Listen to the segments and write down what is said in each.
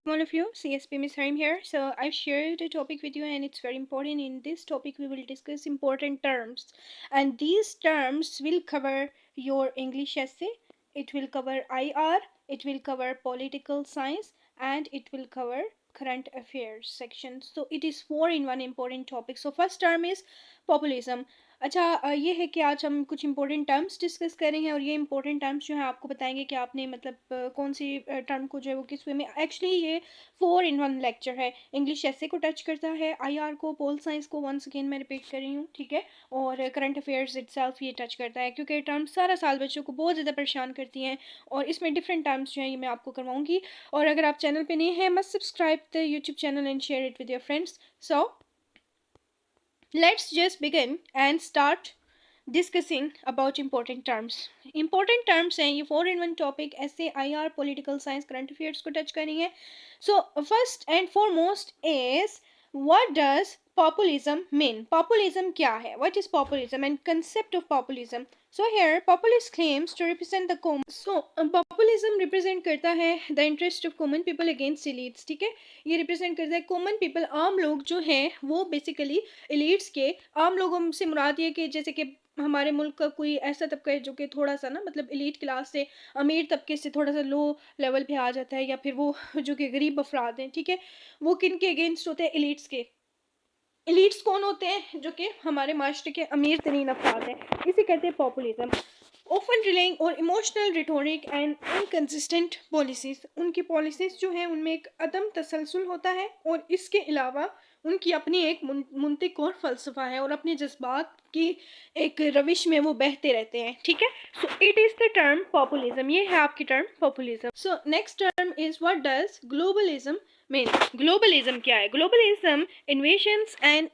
All of you, CSP Miss Harim here. So I've shared a topic with you and it's very important. In this topic we will discuss important terms, and these terms will cover your English essay, it will cover IR, it will cover political science, and it will cover current affairs section. So it is four in one important topic. So first term is populism. अच्छा, ये है कि आज हम कुछ important terms discuss करेंगे और ये इंपॉर्टेंट टर्म्स जो है आपको बताएंगे कि आपने मतलब कौन सी टर्म को जो है वो किस वे में एक्चुअली ये फोर इन वन लेक्चर है। इंग्लिश ऐसे को टच करता है, आईआर को, पोल साइंस को, वंस अगेन मैं रिपीट कर रही हूँ, ठीक है, और करंट अफेयर्स इटसेल्फ ये टच करता है क्योंकि टर्म्स सारा साल बच्चों को बहुत ज़्यादा परेशान करती हैं और इसमें डिफरेंट टर्म्स जो हैं ये मैं आपको करवाऊंगी। और अगर आप चैनल पे नए हैं, must subscribe the YouTube channel and share it with your friends. So let's just begin and start discussing about important terms. Important terms हैं ये फोर इन वन टॉपिक, ऐसे IR, political science, current affairs को touch करेंगे। So first and foremost is what does populism mean? Populism क्या है? What is populism and concept of populism? So here populist claims to represent the common. So populism represent करता है the interest of common people against elites, ठीक है, ये represent करता है common people, आम लोग जो हैं वो basically elites के, आम लोगों से मुराद ये कि जैसे कि हमारे मुल्क का कोई ऐसा तबका है जो कि थोड़ा सा ना मतलब एलीट क्लास से, अमीर तबके से थोड़ा सा लो लेवल पे आ जाता है, या फिर वो जो कि गरीब अफराद हैं, ठीक है, वो किन के अगेंस्ट होते हैं? एलीट्स के। एलीट्स कौन होते हैं? जो कि हमारे माशरे के अमीर तरीन अफराद हैं, इसे कहते हैं पॉपुलिज्म। ऑफन रिलेइंग और emotional rhetoric and inconsistent policies, उनकी पॉलिसीज जो हैं उनमें एक अदम तसलसल होता है और इसके अलावा उनकी अपनी एक मुंतिक और फ़लसफ़ा है और अपने जज्बात की एक रविश में वो बहते रहते हैं, ठीक है। So it is the term populism, ये है आपकी term populism. So next term is what does globalism mean? Globalism क्या है? Globalism envisions and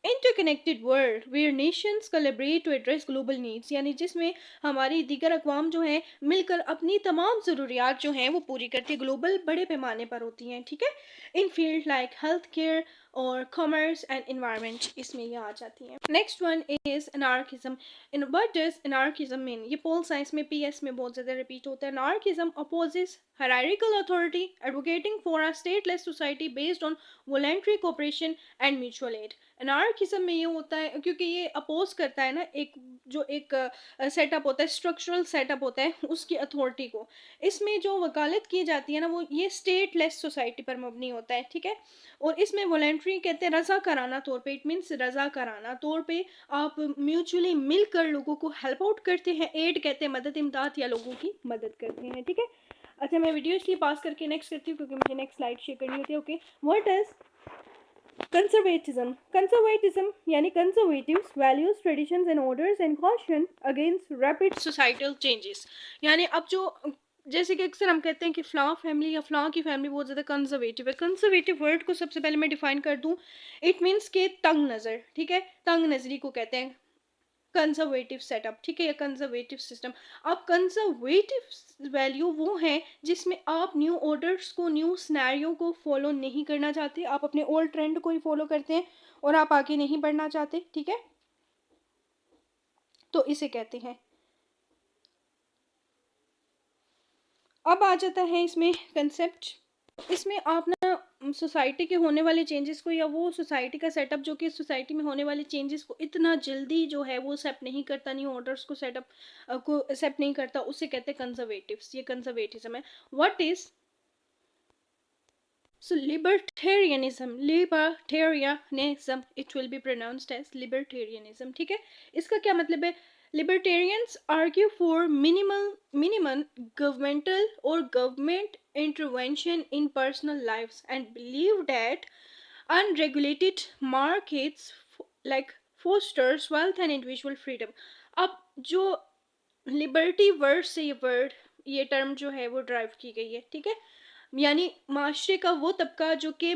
interconnected world where nations collaborate to address global needs, यानी जिसमें हमारी दीगर अक़वाम जो हैं मिलकर अपनी तमाम ज़रूरियात जो हैं वो पूरी करती है, ग्लोबल बड़े पैमाने पर होती हैं, ठीक है, in field like health care और कॉमर्स एंड इन्वायरमेंट, इसमें ये आ जाती हैं। Next one is anarchism. In what does anarchism mean? ये पोल साइंस में पीएस में बहुत ज़्यादा रिपीट होता है। Anarchism opposes hierarchical authority, advocating for a stateless society based on voluntary cooperation and mutual aid. Anarchism में ये होता है क्योंकि ये अपोज करता है ना एक जो एक सेटअप होता है, स्ट्रक्चरल सेटअप होता है उसकी अथॉरिटी को। इसमें जो वकालत की जाती है ना वो ये स्टेटलेस सोसाइटी पर मबनी होता है, ठीक है, और इसमें वॉलेंट्री कहते हैं रजा कराना तौर पे, इट मीन्स रजा कराना तौर पे आप म्यूचुअली मिलकर लोगों को हेल्प आउट करते हैं, एड कहते हैं मदद, इमदाद, या लोगों की मदद करते हैं, ठीक है। अच्छा, मैं वीडियो इसलिए पास करके नेक्स्ट करती हूँ क्योंकि मुझे नेक्स्ट स्लाइड शेयर करनी होती है। Okay, what is conservatism? Conservatism यानी conservatives values, traditions and orders and caution against rapid societal changes, यानी अब जो जैसे कि अक्सर हम कहते हैं कि फ़लाँ फैमिली या फ़लाँ की फैमिली बहुत ज़्यादा कंजर्वेटिव है। कंजर्वेटिव वर्ड को सबसे पहले मैं डिफाइन कर दूँ, इट मीन्स के तंग नज़र, ठीक है, तंग नज़री को कहते हैं कंजर्वेटिव सेटअप, ठीक है, या कंजर्वेटिव सिस्टम। अब कंजर्वेटिव वैल्यू वो हैं जिसमें आप न्यू ऑर्डर्स को, न्यू सिनेरियो को फॉलो नहीं करना चाहते, आप अपने ओल्ड ट्रेंड को ही फॉलो करते हैं और आप आगे नहीं बढ़ना चाहते, ठीक है, तो इसे कहते हैं। अब आ जाता है इसमें कंसेप्ट, इसमें आप ना सोसाइटी के होने वाले चेंजेस को, या वो सोसाइटी का सेटअप जो कि सोसाइटी में होने वाले चेंजेस को इतना जल्दी जो है वो एक्सेप्ट नहीं करता, न्यू ऑर्डर्स को सेटअप को एक्सेप्ट नहीं करता, उसे कहते हैं कंजर्वेटिव्स, ये कंजर्वेटिज्म है। What is so libertarianism it will be pronounced as libertarianism, ठीक है, इसका क्या मतलब है? Libertarians argue for minimum governmental or government intervention in personal lives and believe that unregulated markets like fosters wealth and individual freedom. अब जो liberty word से ये टर्म जो है वो ड्राइव की गई है, ठीक है, यानी माशरे का वो तबका जो कि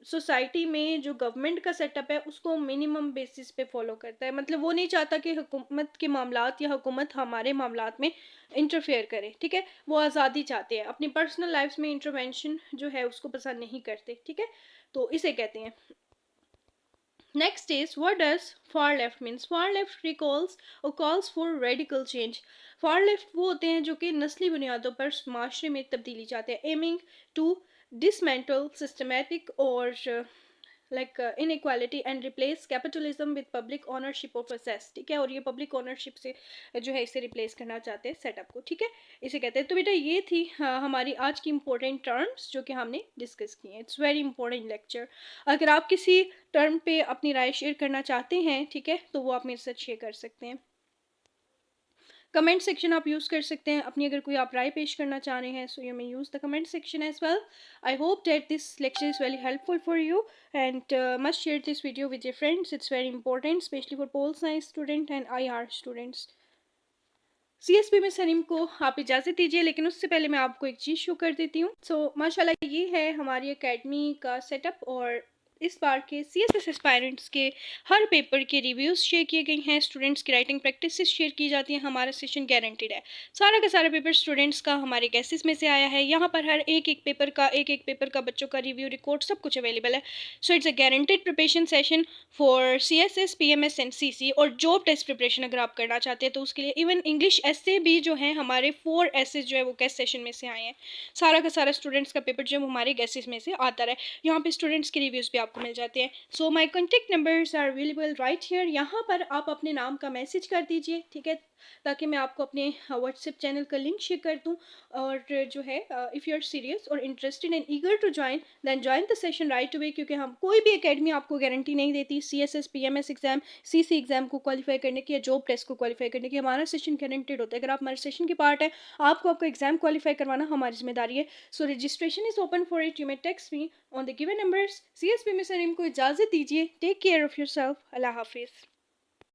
सोसाइटी में जो गवर्नमेंट का सेटअप है उसको मिनिमम बेसिस पे फॉलो करता है, मतलब वो नहीं चाहता कि हुकूमत के मामलात या हुकूमत हमारे मामलात में इंटरफेयर करे, ठीक है, वो आज़ादी चाहते हैं, अपनी पर्सनल लाइफ में इंटरवेंशन जो है उसको पसंद नहीं करते, ठीक है, तो इसे कहते हैं। Next is what does far left means? Far left recalls or calls for radical change. Far left वो होते हैं जो कि नस्ली बुनियादों पर माशरे में तब्दीली चाहते हैं, aiming to dismantle systematic or inequality and replace capitalism with public ownership of assets, ठीक है, और ये पब्लिक ओनरशिप से जो है इसे रिप्लेस करना चाहते हैं सेटअप को, ठीक है, इसे कहते हैं। तो बेटा ये थी हमारी आज की इंपॉर्टेंट टर्म्स जो कि हमने डिस्कस की हैं। It's very important lecture. अगर आप किसी टर्म पे अपनी राय शेयर करना चाहते हैं, ठीक है, तो वो आप मेरे साथ शेयर कर सकते हैं। कमेंट सेक्शन आप यूज़ कर सकते हैं अपनी, अगर कोई आप राय पेश करना चाह रहे हैं, so you may use the comment section as well. I hope that this lecture is very helpful for you and must share this video with your friends. It's very important specially for pol science student and IR students. CSP में सलीम को आप इजाज़त दीजिए, लेकिन उससे पहले मैं आपको एक चीज़ शो कर देती हूँ। सो माशाल्लाह ये है हमारी एकेडमी का सेटअप, और इस बार के CSS एस्पायरेंट्स के हर पेपर के रिव्यूज़ शेयर किए गए हैं, स्टूडेंट्स की राइटिंग प्रैक्टिस शेयर की जाती हैं। हमारा सेशन गारंटीड है। सारा का सारा पेपर स्टूडेंट्स का हमारे गैसेस में से आया है। यहाँ पर हर एक एक पेपर का बच्चों का रिव्यू रिकॉर्ड सब कुछ अवेलेबल है। So it's a guaranteed preparation session for CSS PMS and CC। और जॉब टेस्ट प्रिपरेशन अगर आप करना चाहते हैं तो उसके लिए इवन इंग्लिश ऐसे भी जो है हमारे 4 ऐसे जो है वो गेस्ट सेशन में से आए हैं। सारा का सारा स्टूडेंट्स का पेपर जो हमारे गेसेस में से आता है। यहाँ पे स्टूडेंट्स के रिव्यूज़ भी आपको मिल जाते हैं। So my contact numbers are available right here. यहाँ पर आप अपने नाम का मैसेज कर दीजिए, ठीक है, ताकि मैं आपको अपने व्हाट्सएप चैनल का लिंक शेयर कर दूँ। और जो है इफ़ यू आर सीरियस और interested and eager to join then join the session right away, क्योंकि हम कोई भी एकेडमी आपको गारंटी नहीं देती CSS PMS exam CC exam को क्वालिफाई करने की या जॉब टेस्ट को क्वालिफाई करने की। हमारा सेशन गारंटेड होता है। अगर आप हमारे सेशन के पार्ट है, आपको आपका एग्जाम क्वालिफाई करवाना हमारी जिम्मेदारी है। So registration is open for it. You may text me on the given numbers. CSP में सलीम को इजाज़त दीजिए। Take care of your self. अल्लाह हाफिज़।